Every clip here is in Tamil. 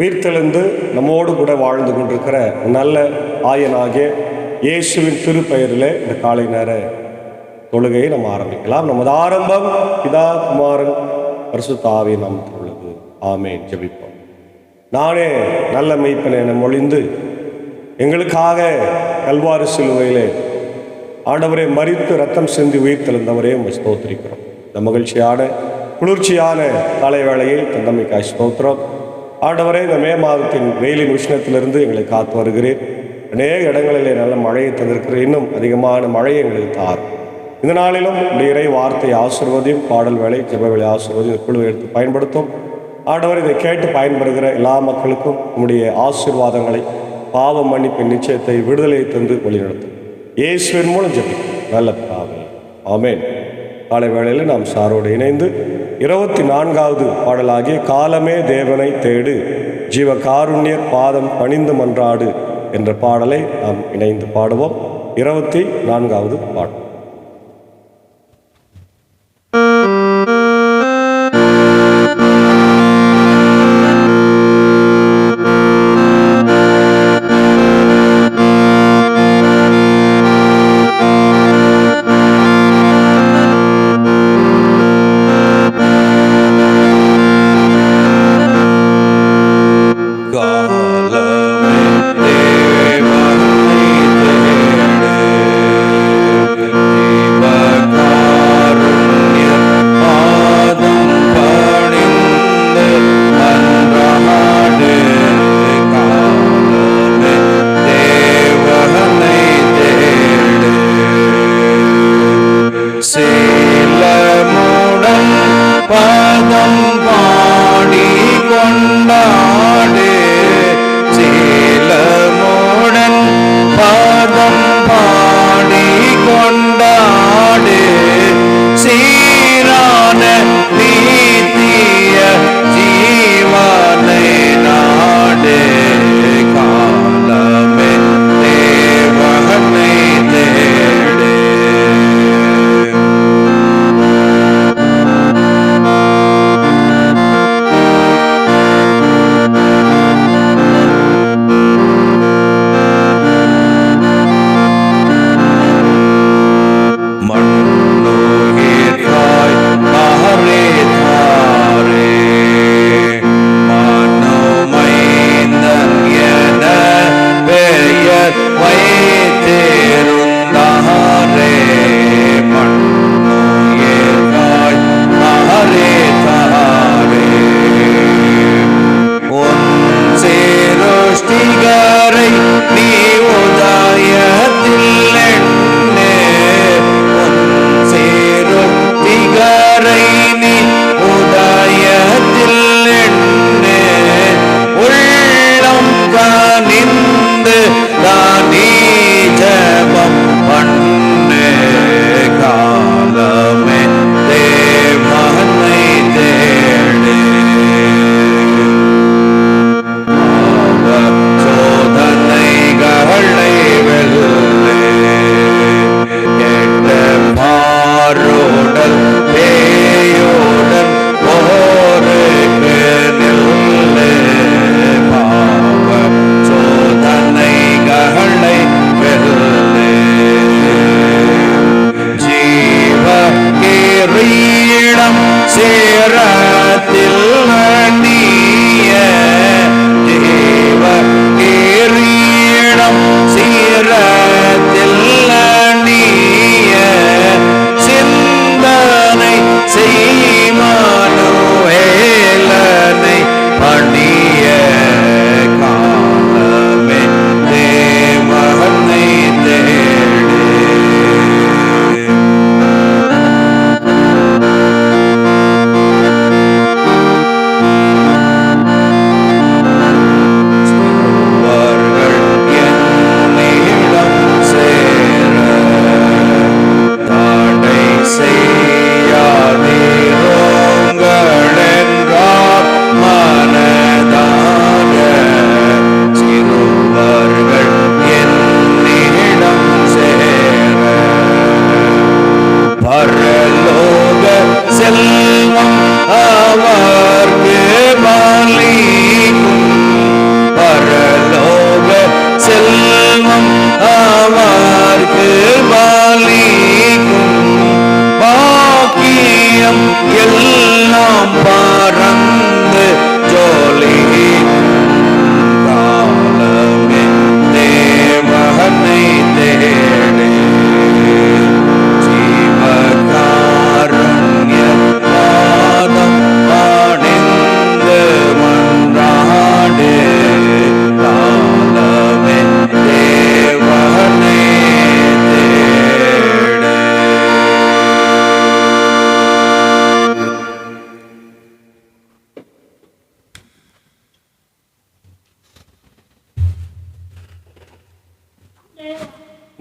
உயிர்த்தெழுந்து நம்மோடு கூட வாழ்ந்து கொண்டிருக்கிற நல்ல ஆயனாகிய இயேசுவின் திருப்பெயரிலே இந்த காலை நேர தொழுகையை நம்ம ஆரம்பிக்கலாம். நமது ஆரம்பம் பிதா குமாரன் பரிசுத்த ஆவியின் நாமத்தில் உள்ளது. ஆமென். ஜெபிப்போம். நானே நல்ல மெய்ப்பனை என மொழிந்து எங்களுக்காக கல்வாரி சிலுவையிலே ஆண்டவரை மரித்து ரத்தம் சிந்தி உயிர்த்தெழுந்தவரே உம்மை ஸ்தோத்திரிக்கிறோம். இந்த மகிழ்ச்சியான குளிர்ச்சியான காலை வேளையில் தந்தமைக்காய் ஸ்தோத்திரம். ஆண்டவரே, இந்த மே மாதத்தின் வெயிலின் உஷ்ணத்திலிருந்து எங்களை காத்து வருகிறேன். அநேக இடங்களிலே நல்ல மழையை தந்திருக்கிறேன். இன்னும் அதிகமான மழையை எங்களுக்கு தார். இந்த நாளிலும் உடைய இறை வார்த்தையை ஆசீர்வதியும், பாடல் வேலை ஜெப வேலை ஆசீர்வதியும் குழுவை எடுத்து பயன்படுத்தும். ஆண்டவர், இதை கேட்டு பயன்பெறுகிற எல்லா மக்களுக்கும் உம்முடைய ஆசீர்வாதங்களை, பாவ மன்னிப்பின் நிச்சயத்தை, விடுதலையை தந்து வழிநடத்தும். இயேசுவின் மூலம் ஜெபிக்கும் நல்ல பிதாவே, ஆமென். காலை வேளையில் நாம் சாரோடு இணைந்து 24வது பாடலாகிய காலமே தேவனை தேடு ஜீவ காருண்யர் பாதம் பணிந்து மன்றாடு என்ற பாடலை நாம் இணைந்து பாடுவோம். 24வது பாடல்.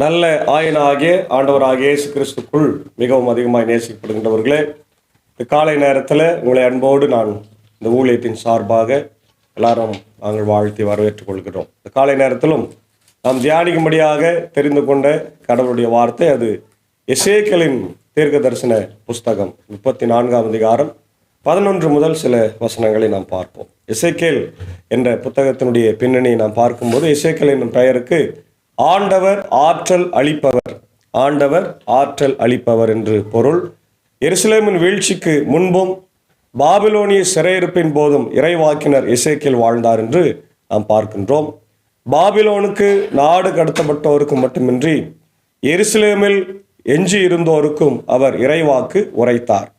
நல்ல ஆயனாகிய ஆண்டவராகிய இயேசு கிறிஸ்துக்குள் மிகவும் அதிகமாக நேசிக்கப்படுகின்றவர்களே, இந்த காலை நேரத்தில் உங்களை அன்போடு நான் இந்த ஊழியத்தின் சார்பாக எல்லாரும் நாங்கள் வாழ்த்தி வரவேற்றுக் கொள்கிறோம். இந்த காலை நேரத்திலும் நாம் தியானிக்கும்படியாக தெரிந்து கொண்ட கடவுளுடைய வார்த்தை அது எசேக்கியேலின் தீர்க்க தரிசன புஸ்தகம் 34ஆம் அதிகாரம் 11 முதல் சில வசனங்களை நாம் பார்ப்போம். எசேக்கியேல் என்ற புத்தகத்தினுடைய பின்னணியை நாம் பார்க்கும்போது, எசேக்கியேல் என்னும் பெயருக்கு ஆண்டவர் ஆற்றல் அளிப்பவர், ஆண்டவர் ஆற்றல் அளிப்பவர் என்று பொருள். எருசலேமின் வீழ்ச்சிக்கு முன்பும் பாபிலோனிய சிறையிருப்பின் போதும் இறைவாக்கினர் எசேக்கியேல் வாழ்ந்தார் என்று நாம் பார்க்கின்றோம். பாபிலோனுக்கு நாடு கடத்தப்பட்டோருக்கு மட்டுமின்றி எருசலேமில் எஞ்சி இருந்தோருக்கும் அவர் இறைவாக்கு உரைத்தார்.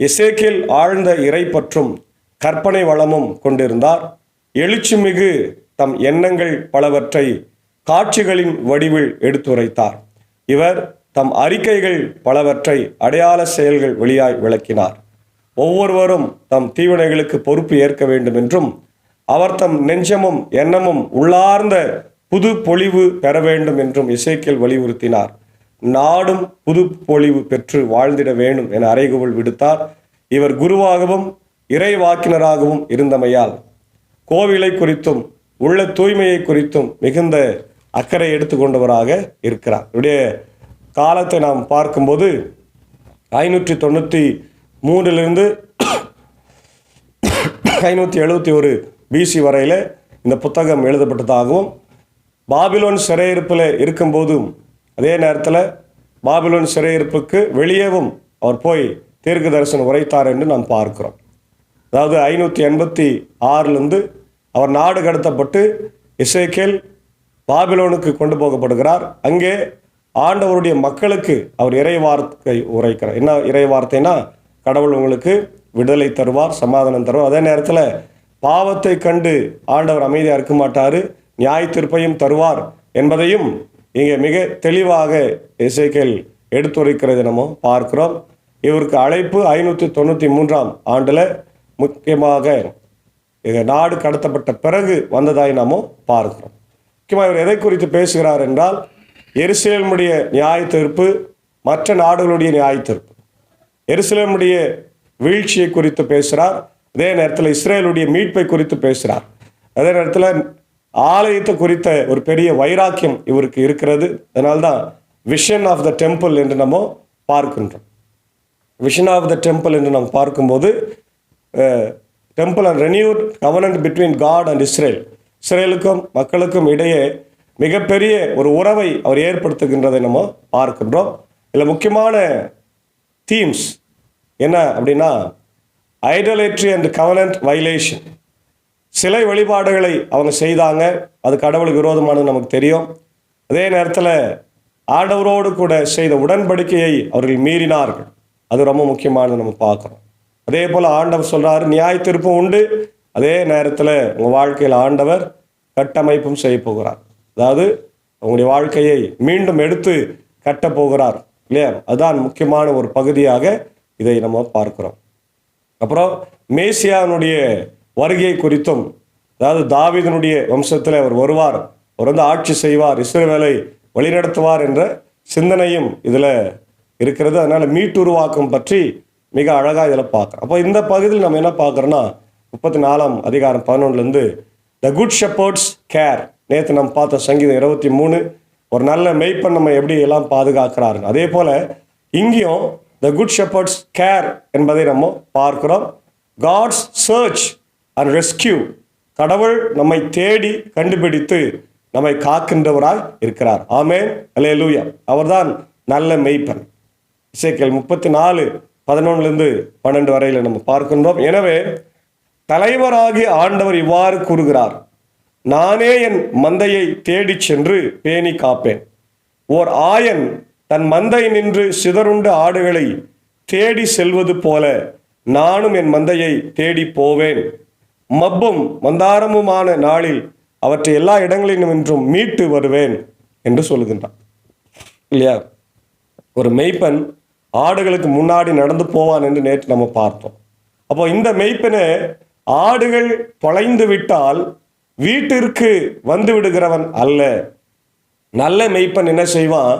எசேக்கியேல் ஆழ்ந்த இறை பற்றும் கற்பனை வளமும் கொண்டிருந்தார். எழுச்சிமிகு தம் எண்ணங்கள் பலவற்றை காட்சிகளின் வடிவில் எடுத்துரைத்தார். இவர் தம் அறிக்கைகள் பலவற்றை அடையாள செயல்கள் வெளியாய் விளக்கினார். ஒவ்வொருவரும் தம் தீவினைகளுக்கு பொறுப்பு ஏற்க வேண்டும் என்றும், அவர் தம் நெஞ்சமும் எண்ணமும் உள்ளார்ந்த புது பொலிவு பெற வேண்டும் என்றும் எசேக்கியேல் வலியுறுத்தினார். நாடும் புது பொலிவு பெற்று வாழ்ந்திட வேண்டும் என அறைகூவல் விடுத்தார். இவர் குருவாகவும் இறைவாக்கினராகவும் இருந்தமையால் கோவிலை குறித்தும் உள்ள தூய்மையை குறித்தும் மிகுந்த அக்கறை எடுத்துக்கொண்டவராக இருக்கிறார். இவருடைய காலத்தை நாம் பார்க்கும்போது 593 571 பிசி வரையில் இந்த புத்தகம் எழுதப்பட்டதாகவும், பாபிலோன் சிறையிருப்பில் இருக்கும்போதும் அதே நேரத்தில் பாபிலோன் சிறையிருப்புக்கு வெளியேவும் அவர் போய் தீர்க்க தரிசனம் உரைத்தார் என்று நாம் பார்க்கிறோம். அதாவது 586 அவர் நாடு கடத்தப்பட்டு எசேக்கியேல் பாபிலோனுக்கு கொண்டு போகப்படுகிறார். அங்கே ஆண்டவருடைய மக்களுக்கு அவர் இறைவார்த்தை உரைக்கிறார். என்ன இறைவார்த்தைனா, கடவுள் உங்களுக்கு விடுதலை தருவார், சமாதானம் தருவார். அதே நேரத்தில் பாவத்தை கண்டு ஆண்டவர் அமைதியாக இருக்க மாட்டார், நியாய தீர்ப்பையும் தருவார் என்பதையும் இங்கே மிக தெளிவாக எசேக்கியேல் எடுத்துரைக்கிறது நம்ம பார்க்கிறோம். இவருக்கு அழைப்பு 593ஆம் ஆண்டில் முக்கியமாக நாடு கடத்தப்பட்ட பிறகு வந்ததாய் நாம் பார்க்கிறோம். முக்கியமாக இவர் எதை குறித்து பேசுகிறார் என்றால், எருசலேமுடைய நியாய தீர்ப்பு, மற்ற நாடுகளுடைய நியாய தீர்ப்பு, எருசலேமுடைய வீழ்ச்சியை குறித்து பேசுகிறார். அதே நேரத்தில் இஸ்ரேலுடைய மீட்பை குறித்து பேசுகிறார். அதே நேரத்தில் ஆலயத்தை குறித்த ஒரு பெரிய வைராக்கியம் இவருக்கு இருக்கிறது. அதனால்தான் விஷன் ஆஃப் த டெம்பிள் என்று நம்ம பார்க்கின்றோம். விஷன் ஆஃப் த டெம்பிள் என்று நாம் பார்க்கும்போது, temple and renewed covenant between God and Israel, இஸ்ரேலுக்கும் மக்களுக்கும் இடையே மிகப்பெரிய ஒரு உறவை அவர் ஏற்படுத்துகின்றதை நம்ம பார்க்கின்றோம். இதில் முக்கியமான தீம்ஸ் என்ன அப்படின்னா, ஐடலேட்ரி அண்ட் கவர்னன்ட் வயலேஷன். சிலை வழிபாடுகளை அவங்க செய்தாங்க, அது கடவுளுக்கு விரோதமானது நமக்கு தெரியும். அதே நேரத்தில் ஆண்டவரோடு கூட செய்த உடன்படிக்கையை அவர்கள் மீறினார்கள், அது ரொம்ப முக்கியமானது நம்ம பார்க்குறோம். அதே போல் ஆண்டவர் சொல்கிறார், நியாய தீர்ப்பும் உண்டு, அதே நேரத்தில் உங்கள் வாழ்க்கையில் ஆண்டவர் கட்டமைப்பும் செய்ய போகிறார். அதாவது உங்களுடைய வாழ்க்கையை மீண்டும் எடுத்து கட்டப்போகிறார் இல்லையா? அதுதான் முக்கியமான ஒரு பகுதியாக இதை நம்ம பார்க்கிறோம். அப்புறம் மேசியானுடைய வருகை குறித்தும், அதாவது தாவீதினுடைய வம்சத்தில் அவர் வருவார், அவர் ஆட்சி செய்வார், இஸ்ரவேலை வழிநடத்துவார் என்ற சிந்தனையும் இதில் இருக்கிறது. அதனால் மீட்டுருவாக்கம் பற்றி மிக அழகாக இதில் பார்க்குறோம். அப்போ இந்த பகுதியில் நம்ம என்ன பார்க்குறோன்னா, 34ஆம் அதிகாரம் 11 த குட் ஷெப்பர்ட்ஸ் கேர். நேற்று நம்ம பார்த்த சங்கீதம் 23 ஒரு நல்ல மெய்ப்பன் நம்ம எப்படி எல்லாம் பாதுகாக்கிறாரு. அதே போல் இங்கேயும் த குட் ஷெப்பர்ட்ஸ் கேர் என்பதை நம்ம பார்க்கிறோம். God's search and rescue. கடவுள் நம்மை தேடி கண்டுபிடித்து நம்மை காக்கின்றவராய் இருக்கிறார். ஆமென், அல்லேலூயா. அவர்தான் நல்ல மெய்ப்பன். எசேக்கியேல் 34:11-12 வரையில் நம்ம பார்க்கின்றோம். எனவே தலைவராகிய ஆண்டவர் இவ்வாறு கூறுகிறார், நானே என் மந்தையை தேடி சென்று பேணி காப்பேன். ஓர் ஆயன் தன் மந்தை நின்று சிதறுண்ட ஆடுகளை தேடி செல்வது போல நானும் என் மந்தையை தேடி போவேன். மப்பும் மந்தாரமுமான நாளில் அவற்றை எல்லா இடங்களிலும் என்றும் மீட்டு வருவேன் என்று சொல்லுகின்றான் இல்லையா? ஒரு மெய்ப்பன் ஆடுகளுக்கு முன்னாடி நடந்து போவான் என்று நேற்று நம்ம பார்த்தோம். அப்போ இந்த மெய்ப்பனை ஆடுகள் தொலைந்து விட்டால் வீட்டிற்கு வந்து விடுகிறவன் அல்ல. நல்ல மெய்ப்பன் என்ன செய்வான்,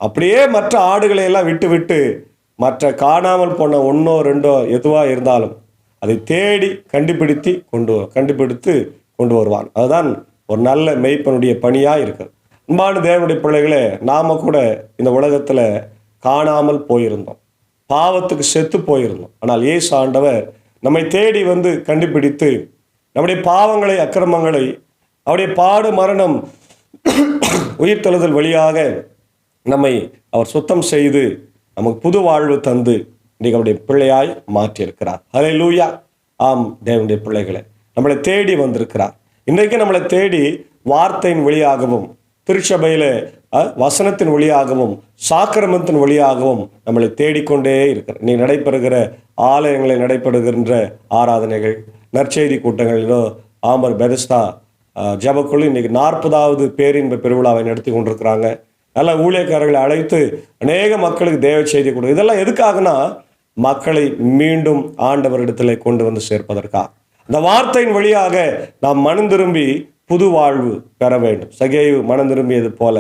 அப்படியே மற்ற ஆடுகளை எல்லாம் விட்டு விட்டு மற்ற காணாமல் போன ஒன்றோ ரெண்டோ எதுவாக இருந்தாலும் அதை தேடி கண்டுபிடித்து கொண்டு வருவான். அதுதான் ஒரு நல்ல மெய்ப்பனுடைய பணியாக இருக்குது. அன்பான தேவனுடைய பிள்ளைகளே, நாம் கூட இந்த உலகத்தில் காணாமல் போயிருந்தோம், பாவத்துக்கு செத்து போயிருந்தோம். ஆனால் இயேசு ஆண்டவர் நம்மை தேடி வந்து கண்டுபிடித்து நம்முடைய பாவங்களை, அக்கிரமங்களை, அவருடைய பாடு, மரணம், உயிர்த்தெழுதல் வழியாக நம்மை அவர் சுத்தம் செய்து நமக்கு புது வாழ்வு தந்து இன்றைக்கு அவருடைய பிள்ளையாய் மாற்றியிருக்கிறார். ஹல்லேலூயா. ஆம் தேவனுடைய பிள்ளைகளை, நம்மளை தேடி வந்திருக்கிறார். இன்றைக்கு நம்மளை தேடி வார்த்தையின் வழியாகவும், திருச்சபையில் வசனத்தின் வழியாகவும், சாக்கிரமத்தின் வழியாகவும் நம்மளை தேடிக்கொண்டே இருக்கிறார். நீ நடைபெறுகிற ஆலயங்களில் நடைபெறுகின்ற ஆராதனைகள், நற்செய்தி கூட்டங்களிலோ, ஆம்பர் பெதஸ்தா ஜபக்குழு இன்னைக்கு 40வது பேரின்ப பெருவிழாவை நடத்தி கொண்டிருக்கிறாங்க. நல்ல ஊழியக்காரர்களை அழைத்து அநேக மக்களுக்கு தேவ செய்தி கொடு. இதெல்லாம் எதுக்காகனா, மக்களை மீண்டும் ஆண்டவரிடத்தில் கொண்டு வந்து சேர்ப்பதற்காக. இந்த வார்த்தையின் வழியாக நாம் மனம் திரும்பி புது வாழ்வு பெற வேண்டும். சகேயு மனம் திரும்பியது போல,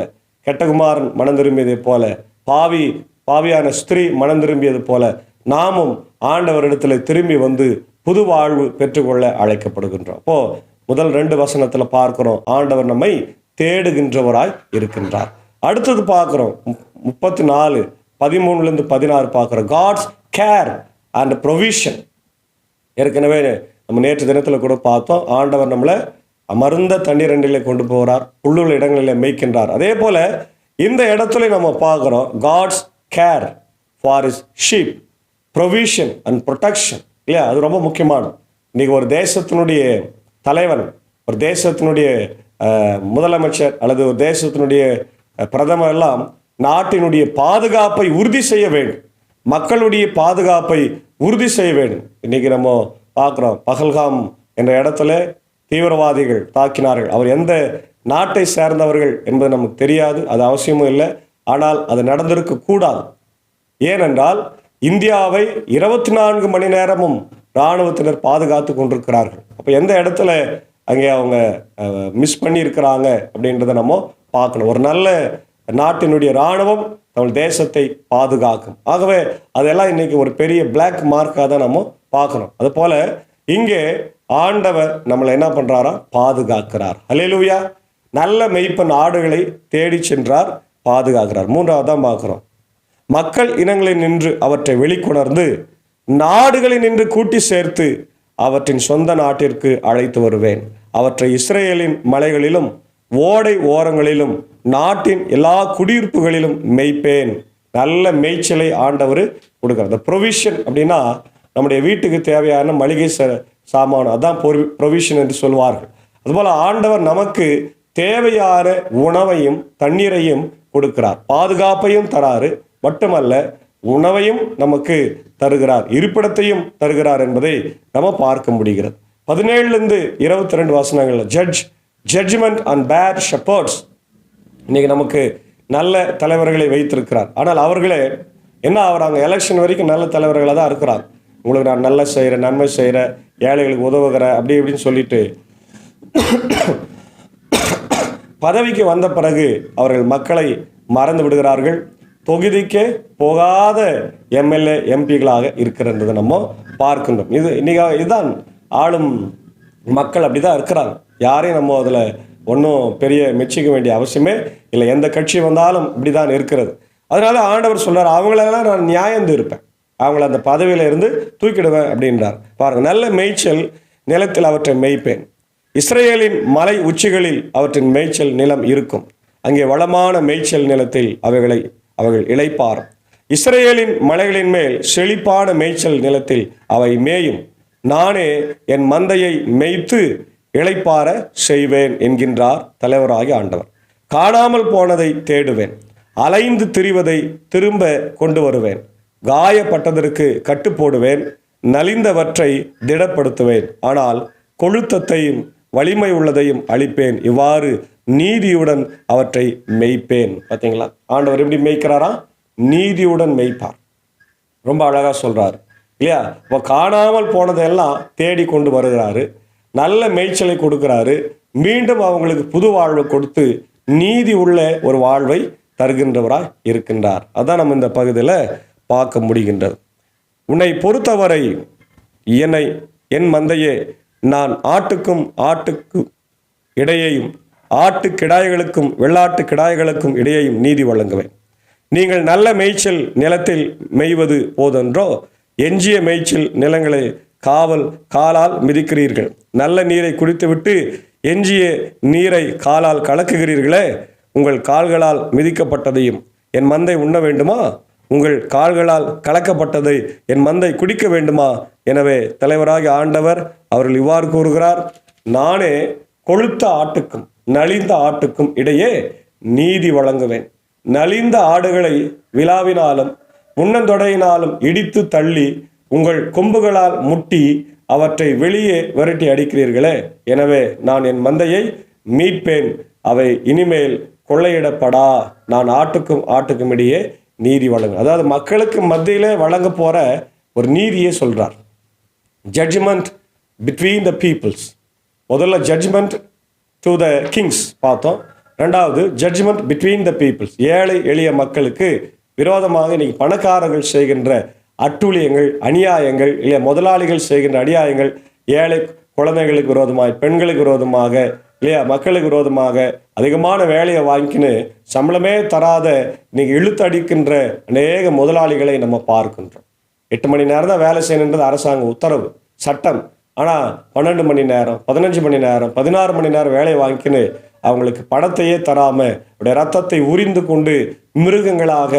கெட்டகுமாரன் மனம் திரும்பியதை போல, பாவியான ஸ்திரீ மனம் திரும்பியது போல நாமும் ஆண்டவரிடத்தில் திரும்பி வந்து புது வாழ்வு பெற்றுக்கொள்ள அழைக்கப்படுகின்றோம். அப்போ முதல் 2 வசனத்தில் பார்க்கிறோம், ஆண்டவர் நம்மை தேடுகின்றவராய் இருக்கின்றார். அடுத்தது பார்க்கிறோம் 34, 13 16 பார்க்கிறோம், காட்ஸ் கேர் அண்ட் ப்ரொவிஷன். ஏற்கனவே நம்ம நேற்று தினத்தில் கூட பார்த்தோம், ஆண்டவர் நம்மளை அமர்ந்த தண்ணீர் அண்டிலே கொண்டு போகிறார், புல்லுள்ள இடங்களில் மேய்க்கின்றார். அதே போல இந்த இடத்துல நம்ம பார்க்குறோம், God's care for his sheep, provision and protection. இல்லையா? அது ரொம்ப முக்கியமானது. இன்றைக்கி ஒரு தேசத்தினுடைய தலைவன், ஒரு தேசத்தினுடைய முதலமைச்சர் அல்லது ஒரு தேசத்தினுடைய பிரதமர் எல்லாம் நாட்டினுடைய பாதுகாப்பை உறுதி செய்ய வேண்டும், மக்களுடைய பாதுகாப்பை உறுதி செய்ய வேண்டும். இன்றைக்கி நம்ம பார்க்குறோம், பகல்காம் என்ற இடத்துல தீவிரவாதிகள் தாக்கினார்கள். அவர் எந்த நாட்டை சேர்ந்தவர்கள் என்பது நமக்கு தெரியாது, அது அவசியமும் இல்லை. ஆனால் அது நடந்திருக்க கூடாது. ஏனென்றால் இந்தியாவை 24 மணி நேரமும் இராணுவத்தினர் பாதுகாத்து கொண்டிருக்கிறார்கள். அப்போ எந்த இடத்துல அங்கே அவங்க மிஸ் பண்ணியிருக்கிறாங்க அப்படின்றத நம்ம பார்க்கணும். ஒரு நல்ல நாட்டினுடைய இராணுவம் நம்ம தேசத்தை பாதுகாக்கும். ஆகவே அதெல்லாம் இன்னைக்கு ஒரு பெரிய பிளாக் மார்க்காக தான் நம்ம பார்க்கணும். அதுபோல் இங்கே ஆண்டவர் நம்மளை என்ன பண்ணுறாரா, பாதுகாக்கிறார். அல்லேலூயா. நல்ல மெய்ப்பன் ஆடுகளை தேடி சென்றார், பாதுகாக்கிறார். 3வது தான் பார்க்குறோம், மக்கள் இனங்களை நின்று அவற்றை வெளிக்கொணர்ந்து நாடுகளை நின்று கூட்டி சேர்த்து அவற்றின் சொந்த நாட்டிற்கு அழைத்து வருவேன். அவற்றை இஸ்ரேலின் மலைகளிலும் ஓடை ஓரங்களிலும் நாட்டின் எல்லா குடியிருப்புகளிலும் மேய்ப்பேன். நல்ல மேய்ச்சலை ஆண்டவர் கொடுக்குறார். இந்த ப்ரொவிஷன் அப்படின்னா நம்முடைய வீட்டுக்கு தேவையான மளிகை சாமான், அதான் ப்ரொவிஷன் என்று சொல்வார்கள். அதுபோல் ஆண்டவர் நமக்கு தேவையான உணவையும் தண்ணீரையும் கொடுக்கிறார், பாதுகாப்பையும் தராரு. மட்டுமல்ல, உணவையும் நமக்கு தருகிறார், இருப்பிடத்தையும் தருகிறார் என்பதை நம்ம பார்க்க முடிகிறது. 17 22 வசனங்கள், ஜட்ஜ்மெண்ட் அண்ட் பேட் ஷெப்பர்ட்ஸ். இன்னைக்கு நமக்கு நல்ல தலைவர்களை வைத்திருக்கிறார். ஆனால் அவர்களே என்ன ஆகிறாங்க, எலெக்ஷன் வரைக்கும் நல்ல தலைவர்களாக தான் இருக்கிறாங்க. உங்களுக்கு நான் நல்ல செய்கிறேன், நன்மை செய்கிறேன், ஏழைகளுக்கு உதவுகிறேன் அப்படி இப்படின்னு சொல்லிட்டு பதவிக்கு வந்த பிறகு அவர்கள் மக்களை மறந்து விடுகிறார்கள். தொகுதிக்கே போகாத எம்எல்ஏ எம்பிகளாக இருக்கிறது நம்ம பார்க்கின்றோம். இதுதான் ஆளும் மக்கள் அப்படி தான் இருக்கிறாங்க. யாரையும் நம்ம அதில் ஒன்றும் பெரிய மெச்சிக்க வேண்டிய அவசியமே இல்லை. எந்த கட்சி வந்தாலும் இப்படி தான் இருக்கிறது. அதனால ஆண்டவர் சொல்றார், அவங்களெல்லாம் நான் நியாயம் இருப்பேன், அவங்கள அந்த பதவியில இருந்து தூக்கிடுவேன் அப்படின்றார். பாருங்க, நல்ல மேய்ச்சல் நிலத்தில் அவற்றை மேய்ப்பேன். இஸ்ரேலின் மலை உச்சிகளில் அவற்றின் மேய்ச்சல் நிலம் இருக்கும். அங்கே வளமான மேய்ச்சல் நிலத்தில் அவர்கள் இளைப்பாறும். இஸ்ரேலின் மலைகளின் மேல் செழிப்பான மேய்ச்சல் நிலத்தில் அவை மேயும். நானே என் மந்தையை மேய்த்து இளைப்பாற செய்வேன் என்கின்றார் தலைவராகிய ஆண்டவர். காணாமல் போனதை தேடுவேன், அலைந்து திரிவதை திரும்ப கொண்டு வருவேன், காயப்பட்டதற்கு கட்டு போடுவேன், நலிந்தவற்றை திடப்படுத்துவேன், ஆனால் கொழுத்தத்தையும் வலிமை உள்ளதையும் அழிப்பேன், இவ்வாறு நீதியுடன் அவற்றை மேய்ப்பேன். பார்த்தீங்களா, ஆண்டவர் எப்படி மேய்க்கிறாரா, நீதியுடன் மேய்ப்பார். ரொம்ப அழகாக சொல்றாரு இல்லையா? இப்போ காணாமல் போனதெல்லாம் தேடி கொண்டு வருகிறாரு, நல்ல மேய்ச்சலை கொடுக்கிறாரு, மீண்டும் அவங்களுக்கு புது வாழ்வு கொடுத்து நீதி உள்ள ஒரு வாழ்வை தருகின்றவராய் இருக்கின்றார். அதான் நம்ம இந்த பகுதியில் பார்க்க முடிகின்றது. உன்னை பொறுத்தவரை என் மந்தையே, நான் ஆட்டுக்கும் இடையேயும் ஆட்டு கிடாய்களுக்கும் வெள்ளாட்டு கிடாய்களுக்கும் இடையேயும் நீதி வழங்குவேன். நீங்கள் நல்ல மேய்ச்சல் நிலத்தில் மேய்வது போதென்றோ, எஞ்சிய மேய்ச்சல் நிலங்களை காலால் மிதிக்கிறீர்கள். நல்ல நீரை குடித்துவிட்டு எஞ்சிய நீரை காலால் கலக்குகிறீர்களே. உங்கள் கால்களால் மிதிக்கப்பட்டதையும் என் மந்தை உண்ண வேண்டுமா? உங்கள் கால்களால் கலக்கப்பட்டதை என் மந்தை குடிக்க வேண்டுமா? எனவே தலைவராகிய ஆண்டவர் அவர்கள் இவ்வாறு கூறுகிறார், நானே கொழுத்த ஆட்டுக்கும் நலிந்த ஆட்டுக்கும் இடையே நீதி வழங்குவேன். நலிந்த ஆடுகளை விழாவினாலும் முன்னந்தொடையினாலும் இடித்து தள்ளி உங்கள் கொம்புகளால் முட்டி அவற்றை வெளியே விரட்டி அடிக்கிறீர்களே. எனவே நான் என் மந்தையை மீட்பேன், அவை இனிமேல் கொள்ளையிடப்படா. நான் ஆட்டுக்கும் இடையே நீதி வழங்கு. அதாவது மக்களுக்கு மத்தியிலே வழங்க போற ஒரு நீதியை சொல்றார். Judgement between the peoples. முதல்ல ஜட்ஜ்மெண்ட் டு த கிங்ஸ் பார்த்தோம். ரெண்டாவது ஜட்ஜ்மெண்ட் பிட்வீன் த பீப்புள்ஸ். ஏழை எளிய மக்களுக்கு விரோதமாக இன்னைக்கு பணக்காரர்கள் செய்கின்ற அட்டூழியங்கள், அநியாயங்கள், இல்லை முதலாளிகள் செய்கின்ற அநியாயங்கள், ஏழை குழந்தைகளுக்கு விரோதமாக, பெண்களுக்கு விரோதமாக, இல்லையா, மக்களுக்கு விரோதமாக அதிகமான வேலையை வாங்கிக்கின்னு சம்பளமே தராத இன்னைக்கு இழுத்து அடிக்கின்ற அநேக முதலாளிகளை நம்ம பார்க்கின்றோம். 8 மணி நேரம் தான் வேலை செய்யணுன்றது அரசாங்க உத்தரவு, சட்டம். ஆனால் 12 மணி நேரம், 15 மணி நேரம், 16 மணி நேரம் வேலையை வாங்கிக்கின்னு அவங்களுக்கு பணத்தையே தராமல் அவருடைய ரத்தத்தை உரிந்து கொண்டு மிருகங்களாக,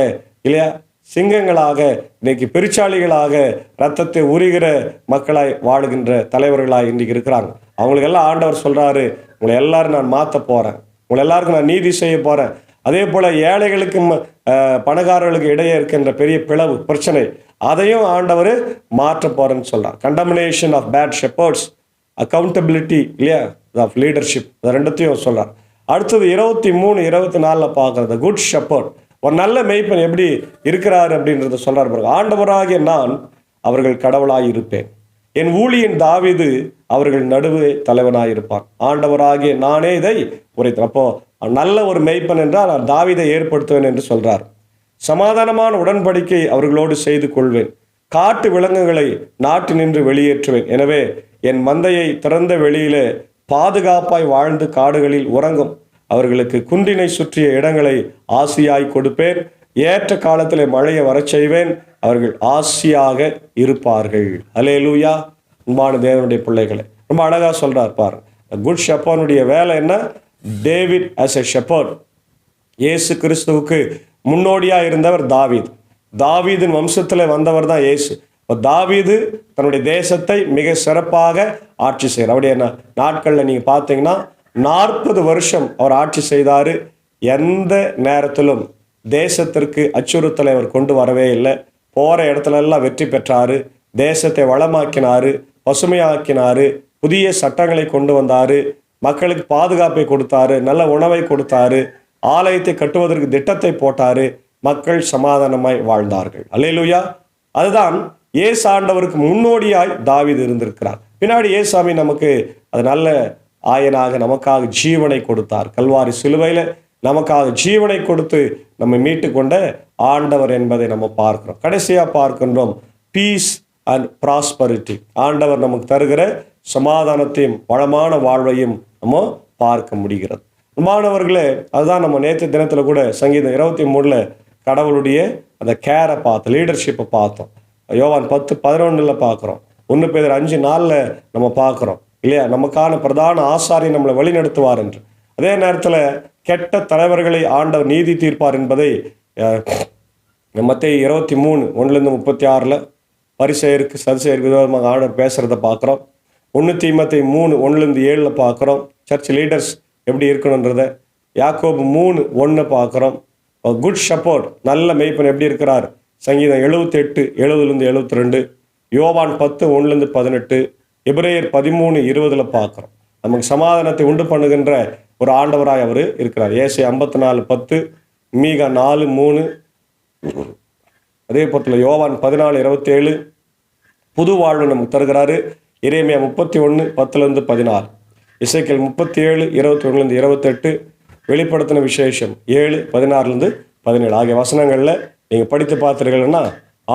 இல்லையா, சிங்கங்களாக, இன்னைக்கு பெருச்சாளிகளாக ரத்தத்தை உரிகிற மக்களாய் வாழுகின்ற தலைவர்களாய் இன்றைக்கு இருக்கிறாங்க. அவங்களுக்கெல்லாம் ஆண்டவர் சொல்றாரு, உங்களை எல்லாரும் நான் மாற்ற போறேன், உங்களை எல்லாருக்கும் நான் நீதி செய்ய போறேன். அதே போல ஏழைகளுக்கும் பணக்காரர்களுக்கு இடையே இருக்கின்ற பெரிய பிளவு பிரச்சனை, அதையும் ஆண்டவர் மாற்ற போறேன்னு சொல்றார். Condemnation of bad shepherds, accountability, இல்லையா, ஆஃப் லீடர்ஷிப், அது ரெண்டுத்தையும் சொல்றார். அடுத்தது 23, 24 பார்க்கறது குட் ஷெப்பர்ட். ஒரு நல்ல மேய்ப்பன் எப்படி இருக்கிறார் அப்படின்றத சொல்றார் பாருங்க. ஆண்டவராகிய நான் அவர்கள் கடவுளாய் இருப்பேன், என் ஊழியன் தாவீது அவர்கள் நடுவே தலைவனாயிருப்பான். ஆண்டவராகிய நானே இதை உரைத்தேன். அப்போ நல்ல ஒரு மேய்ப்பன் என்றால் நான் தாவீதை ஏற்படுத்துவேன் என்று சொல்றார். சமாதானமான உடன்படிக்கை அவர்களோடு செய்து கொள்வேன், காட்டு விலங்குகளை நாட்டினின்று வெளியேற்றுவேன். எனவே என் மந்தையை திறந்த வெளியிலே பாதுகாப்பாய் வாழ்ந்து காடுகளில் உறங்கும் அவர்களுக்கு குன்றினை சுற்றிய இடங்களை ஆசியாய் கொடுப்பேன். ஏற்ற காலத்தில் மழையை வரச் செய்வேன், அவர்கள் ஆசியாக இருப்பார்கள். அல்லேலூயா. அன்பான தேவனுடைய பிள்ளைகளை ரொம்ப அழகா சொல்றார் பாரு. குட் ஷெப்பர்டுடைய வேலை என்ன? David as a shepherd. இயேசு கிறிஸ்துவுக்கு முன்னோடியா இருந்தவர் தாவீது. தாவீதின் வம்சத்தில் வந்தவர் தான் இயேசு. தாவீது தன்னுடைய தேசத்தை மிக சிறப்பாக ஆட்சி செய்கிறார். அவருடைய நாட்களில் நீங்க பார்த்தீங்கன்னா 40 வருஷம் அவர் ஆட்சி செய்தாரு. எந்த நேரத்திலும் தேசத்திற்கு அச்சுறுத்தலை அவர் கொண்டு வரவே இல்லை. போற இடத்துல எல்லாம் வெற்றி பெற்றாரு. தேசத்தை வளமாக்கினாரு, பசுமையாக்கினாரு, புதிய சட்டங்களை கொண்டு வந்தாரு, மக்களுக்கு பாதுகாப்பை கொடுத்தாரு, நல்ல உணவை கொடுத்தாரு, ஆலயத்தை கட்டுவதற்கு திட்டத்தை போட்டாரு, மக்கள் சமாதானமாய் வாழ்ந்தார்கள். அல்லேலூயா. அதுதான் இயேசு ஆண்டவருக்கு முன்னோடியாய் தாவீது இருந்திருக்கிறார். பின்னாடி இயேசாமி நமக்கு அது நல்ல ஆயனாக நமக்காக ஜீவனை கொடுத்தார். கல்வாரி சிலுவையில நமக்காக ஜீவனை கொடுத்து நம்மை மீட்டு கொண்ட ஆண்டவர் என்பதை நம்ம பார்க்கிறோம். கடைசியா பார்க்கின்றோம் பீஸ் அண்ட் ப்ராஸ்பரிட்டி. ஆண்டவர் நமக்கு தருகிற சமாதானத்தையும் வளமான வாழ்வையும் நம்ம பார்க்க முடிகிறது. மாணவர்களே, அதுதான் நம்ம நேற்று தினத்துல கூட சங்கீதம் 23 கடவுளுடைய அந்த கேரை பார்த்தோம், லீடர்ஷிப்பை பார்த்தோம். யோவான் 10:11 பார்க்குறோம், 1 பேதுரு 5:4 நம்ம பார்க்குறோம், இல்லையா, நமக்கான பிரதான ஆசாரி நம்மளை வழி நடத்துவார் என்று. அதே நேரத்தில் கெட்ட தலைவர்களை ஆண்டவர் நீதி தீர்ப்பார் என்பதை மத்தேயு 23:1-36 பரிசேயருக்கு சதுசேயருக்கு விரோதமாக ஆண்டவர் பேசுறத பார்க்குறோம். 1 தீமோத்தேயு 3:1-7 பார்க்குறோம், சர்ச் லீடர்ஸ் எப்படி இருக்கணுன்றத. யாக்கோபு 3:1 பார்க்குறோம், குட் ஷெப்பர்ட் நல்ல மேய்ப்பன் எப்படி இருக்கிறார். சங்கீதம் 78:70-72, யோவான் 10:1-18, எபிரேயர் 13:20 பார்க்குறோம். நமக்கு சமாதானத்தை உண்டு பண்ணுகின்ற ஒரு ஆண்டவராய் அவர் இருக்கிறார். ஏசாயா 54:10, மீகா 4:3, அதே போல யோவான் 14:27 புது வாழ்வு நமக்கு தருகிறாரு. எரேமியா 31:10-14, இசைக்கேல் 37:21-28, வெளிப்படுத்தின விசேஷம் 7:16-17 ஆகிய வசனங்களில் நீங்கள் படித்து பார்த்தீர்கள்னா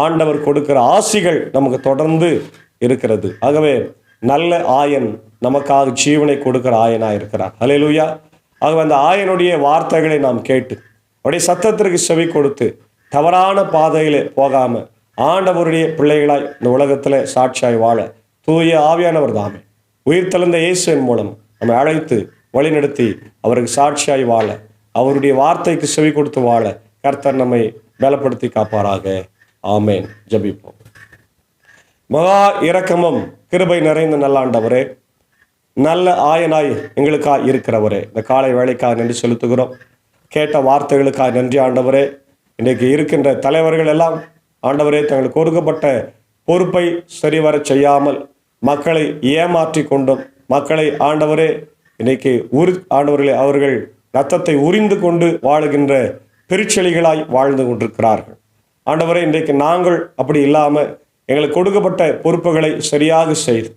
ஆண்டவர் கொடுக்கிற ஆசிகள் நமக்கு தொடர்ந்து இருக்கிறது. ஆகவே நல்ல ஆயன் நமக்காக ஜீவனை கொடுக்கிற ஆயனாக இருக்கிறார். ஹல்லேலூயா. ஆகவே அந்த ஆயனுடைய வார்த்தைகளை நாம் கேட்டு அவருடைய சத்தத்திற்கு செவி கொடுத்து தவறான பாதையிலே போகாமல் ஆண்டவருடைய பிள்ளைகளாய் இந்த உலகத்தில் சாட்சியாய் வாழ தூய ஆவியானவர் தாமே உயிர்த்தெழுந்த இயேசுவின் மூலம் நம்மை அழைத்து வழிநடத்தி அவருக்கு சாட்சியாய் வாழ அவருடைய வார்த்தைக்கு செவி கொடுத்து வாழ கர்த்தர் நம்மை பலப்படுத்தி காப்பாராக. ஆமேன். ஜெபிப்போம். மகா இரக்கமும் கிருபை நிறைந்த நல்லாண்டவரே, நல்ல ஆயனாய் எங்களுக்காக இருக்கிறவரே, இந்த காலை வேளைக்காக நன்றி செலுத்துகிறோம். கேட்ட வார்த்தைகளுக்காக நன்றி ஆண்டவரே. இன்றைக்கு இருக்கின்ற தலைவர்கள் எல்லாம் ஆண்டவரே தங்களுக்கு கொடுக்கப்பட்ட பொறுப்பை சரிவர செய்யாமல் மக்களை ஏமாற்றி கொண்டும் மக்களை ஆண்டவரே இன்றைக்கு ஆண்டவர்களே அவர்கள் இரத்தத்தை உரிந்து கொண்டு வாழுகின்ற பெருச்செளிகளாய் வாழ்ந்து கொண்டிருக்கிறார்கள். ஆண்டவரே, இன்றைக்கு நாங்கள் அப்படி இல்லாமல் எங்களுக்கு கொடுக்கப்பட்ட பொறுப்புகளை சரியாக செய்து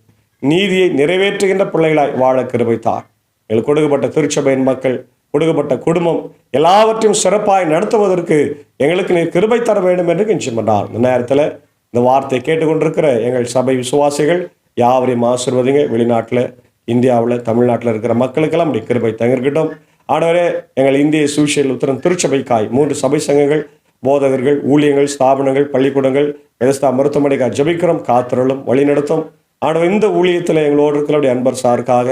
நீதியை நிறைவேற்றுகின்ற பிள்ளைகளாய் வாழ கிருபை தார். எங்களுக்கு கொடுக்கப்பட்ட திருச்சபையின் மக்கள், கொடுக்கப்பட்ட குடும்பம் எல்லாவற்றையும் சிறப்பாய் நடத்துவதற்கு எங்களுக்கு நீர் கிருபை தர வேண்டும் என்று கெஞ்சும் என்றார். இந்த நேரத்தில் இந்த வார்த்தை கேட்டுக்கொண்டிருக்கிற எங்கள் சபை விசுவாசிகள் யாவரையும் ஆசீர்வதிங்க. வெளிநாட்டில், இந்தியாவில், தமிழ்நாட்டில் இருக்கிற மக்களுக்கெல்லாம் அப்படி கிருபை தங்கிருக்கட்டும். ஆண்டவரே, எங்கள் இந்திய சுவிசேஷ லுத்தரன் திருச்சபைக்காய் 3 சபை சங்கங்கள், போதகர்கள், ஊழியங்கள், ஸ்தாபனங்கள், பள்ளிக்கூடங்கள், பெதஸ்தா மருத்துவமனைக்காக ஜெபிக்கிறோம். காத்திரளும் வழிநடத்தும். ஆண்டவர் இந்த ஊழியத்தில் எங்களோடு இருக்கிற அன்பர் சாருக்காக,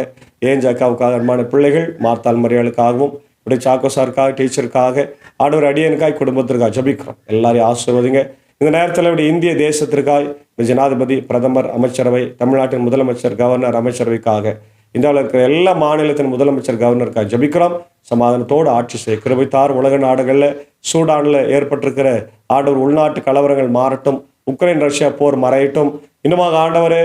ஏஞ்சாக்காவுக்காக, அன்பான பிள்ளைகள் மார்த்தாள் மரியாளுக்காகவும், இப்படி சாக்கோ சாருக்காக, டீச்சருக்காக, ஆண்டவர் அடியனுக்காய், குடும்பத்திற்காக ஜெபிக்கிறோம். எல்லாரையும் ஆசீர்வதிங்க. இந்த நேரத்தில் இப்படி இந்திய தேசத்திற்காய் ஜனாதிபதி, பிரதமர், அமைச்சரவை, தமிழ்நாட்டின் முதலமைச்சர், கவர்னர், அமைச்சரவைக்காக, இந்தியாவில் இருக்கிற எல்லா மாநிலத்தின் முதலமைச்சர், கவர்னருக்காக ஜெபிக்கிறோம். சமாதானத்தோடு ஆட்சி செய்ய கிருபை தார். உலக நாடுகளில், சூடானில் ஏற்பட்டிருக்கிற ஆண்டவர் உள்நாட்டு கலவரங்கள் மாறட்டும். உக்ரைன் ரஷ்யா போர் மறையட்டும். இன்னுமாக ஆண்டவரே,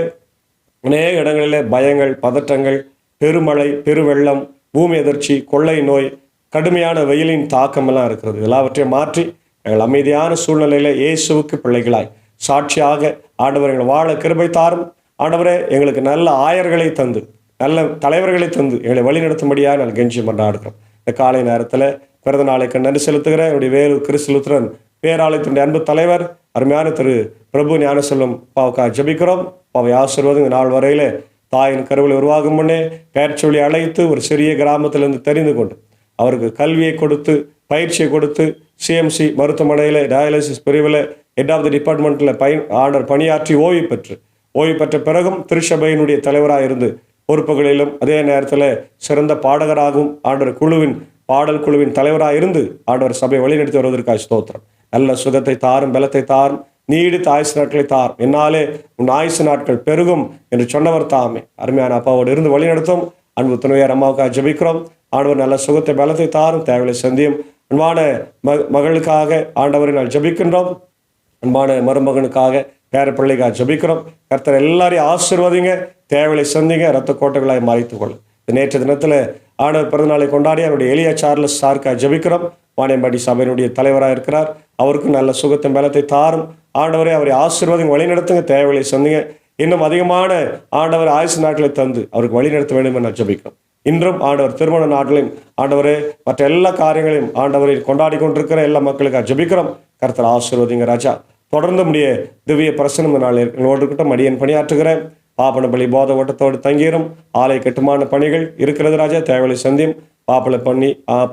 அநேக இடங்களில் பயங்கள், பதற்றங்கள், பெருமழை, பெருவெள்ளம், பூமி எதிர்ச்சி, கொள்ளை நோய், கடுமையான வெயிலின் தாக்கமெல்லாம் இருக்கிறது. எல்லாவற்றையும் மாற்றி எங்கள் அமைதியான சூழ்நிலையில் இயேசுவுக்கு பிள்ளைகளாய் சாட்சியாக ஆண்டவர் எங்கள் வாழ கிருபை தாரும். ஆண்டவரே, எங்களுக்கு நல்ல ஆயர்களை தந்து, நல்ல தலைவர்களை தந்து எங்களை வழிநடத்தும்படியாக நாங்கள் கெஞ்சி மன்றாடுகிறோம். இந்த காலை நேரத்தில் பிறந்த நாளைக்கு நன்றி செலுத்துகிற என்னுடைய வேலூர் கிறிஸ்து லுத்தரன் பேராலயத்தினுடைய அன்பு தலைவர் அருமையான திரு பிரபு ஞானசெல்வம் பாவுக்காக ஜெபிக்கிறோம். பாவை ஆசீர்வாதம். இந்த நாள் வரையில் தாயின் கருவில் உருவாகும் முன்னே பெயர் சொல்லி அழைத்து ஒரு சிறிய கிராமத்திலிருந்து தெரிந்து கொண்டு அவருக்கு கல்வியை கொடுத்து, பயிற்சியை கொடுத்து, சிஎம்சி மருத்துவமனையில் டயாலிசிஸ் பிரிவில் ஹெட் ஆஃப் தி டிபார்ட்மெண்ட்டில் பணியாற்றி ஓய்வு பெற்ற பிறகும் திருச்சபையினுடைய தலைவராக இருந்து பொறுப்புகளிலும் அதே நேரத்தில் சிறந்த பாடகராகவும் ஆண்டவர் குழுவின் பாடல் குழுவின் தலைவராக இருந்து ஆண்டவர் சபையை வழிநடத்தி வருவதற்காக ஸ்தோத்திரம். நல்ல சுகத்தை தாரும், பலத்தை தாரும், நீடித்த ஆயுசு நாட்களை தாரும். என்னாலே உன் ஆயுசு நாட்கள் பெருகும் என்று சொன்னவர் தாமே. அருமையான அப்பாவோடு இருந்து வழிநடத்தும். அன்பு துணையார் அம்மாவுக்காக ஜெபிக்கிறோம். ஆண்டவர் நல்ல சுகத்தை, பலத்தை தாரும், தேவையை சந்தியும். அன்பான மகளுக்காக ஆண்டவரை நான் ஜெபிக்கின்றோம். அன்பான மருமகனுக்காக, பேர பிள்ளைக்காக ஜெபிக்கிறோம். கர்த்தர் எல்லாரையும் ஆசீர்வதிங்க, தேவையை சந்திங்க, இரத்த கோட்டைகளாய் மறைத்துக் கொள்ளும். நேற்று தினத்தில் ஆண்டவர் பிறந்தநாளை கொண்டாடி அவருடைய எலியா சார்லஸ் சாருக்காக ஜெபிக்கிறோம். வாணியம்பாடி சபையினுடைய தலைவராக இருக்கிறார். அவருக்கு நல்ல சுகத்தை, பலத்தை தாரும். ஆண்டவரை அவரை ஆசீர்வாதம் வழிநடத்துங்க, தேவையை சந்திங்க. இன்னும் அதிகமான ஆண்டவர் ஆயுசு நாட்களை தந்து அவருக்கு வழிநடத்த வேண்டும் என்று ஜெபிக்கிறோம். இன்றும் ஆண்டவர் திருமண நாட்களையும் ஆண்டவரே மற்ற எல்லா காரியங்களையும் ஆண்டவரை கொண்டாடி கொண்டிருக்கிற எல்லா மக்களுக்காக ஜெபிக்கிறோம். கர்த்தர் ஆசீர்வதிங்க ராஜா. தொடர்ந்து முடிய திவ்ய பிரசனம் நாள் எங்களோடு இருக்கட்டும். அடியன் பணியாற்றுகிறேன். பாப்பனப்பள்ளி போத ஓட்டத்தோடு தங்கிடும் ஆலய கட்டுமான பணிகள் இருக்கிறது ராஜா. தேவையை சந்தியும்.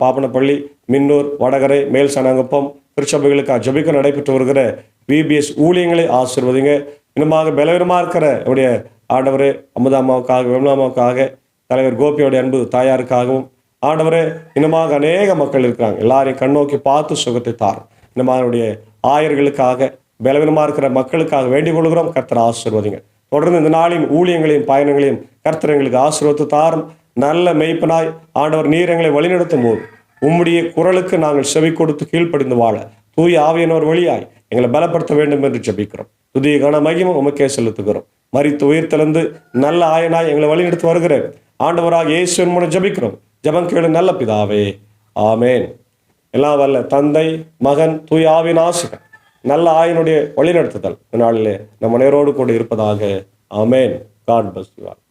பாப்பனப்பள்ளி, மின்னூர், வடகரை, மேல் சனாங்குப்பம் திருச்சபைகளுக்காக ஜெபிக்க நடைபெற்று வருகிற VBS ஊழியங்களை ஆசீர்வதிங்க. இன்னுமாக பலவீனமாக இருக்கிற என்னுடைய ஆண்டவரே அமுதாமாவுக்காக, விமலாமாவுக்காக, தலைவர் கோபியோடைய அன்பு தாயாருக்காகவும் ஆண்டவரே இன்னுமாக அநேக மக்கள் இருக்கிறாங்க. எல்லாரையும் கண்ணோக்கி பார்த்து சுகத்தை தாரும். இன்னுடைய ஆயர்களுக்காக, பலவீனமாக இருக்கிற மக்களுக்காக வேண்டிக் கொள்கிறோம். கர்த்தர் ஆசீர்வதிங்க. தொடர்ந்து இந்த நாளின் ஊழியங்களையும் பயணங்களையும் கர்த்தர் எங்களுக்கு ஆசீர்வதித்து தாரும். நல்ல மெய்ப்பனாய் ஆண்டவர் நீர் எங்களை வழிநடத்தும் போது உம்முடைய குரலுக்கு நாங்கள் செவி கொடுத்து கீழ்ப்படிந்து வாழ தூய ஆவியானவர் வழியாய் எங்களை பலப்படுத்த வேண்டும் என்று ஜெபிக்கிறோம். துதிய கன மகிமை உமக்கே செலுத்துகிறோம். மரித்து உயிர்த்தெழுந்து நல்ல ஆயனாய் எங்களை வழிநடத்தி வருகிறேன் ஆண்டவராக இயேசுவின் மூலம் ஜெபிக்கிறோம். ஜெபம் கேளு நல்ல பிதாவே, ஆமேன். எல்லாம் வல்ல தந்தை, மகன், தூய ஆவியின் ஆசிரியர் நல்ல ஆயனுடைய வழிநடத்துதல் நாளிலே நம் நேரோடு கூட இருப்பதாக. Amen. God bless you all.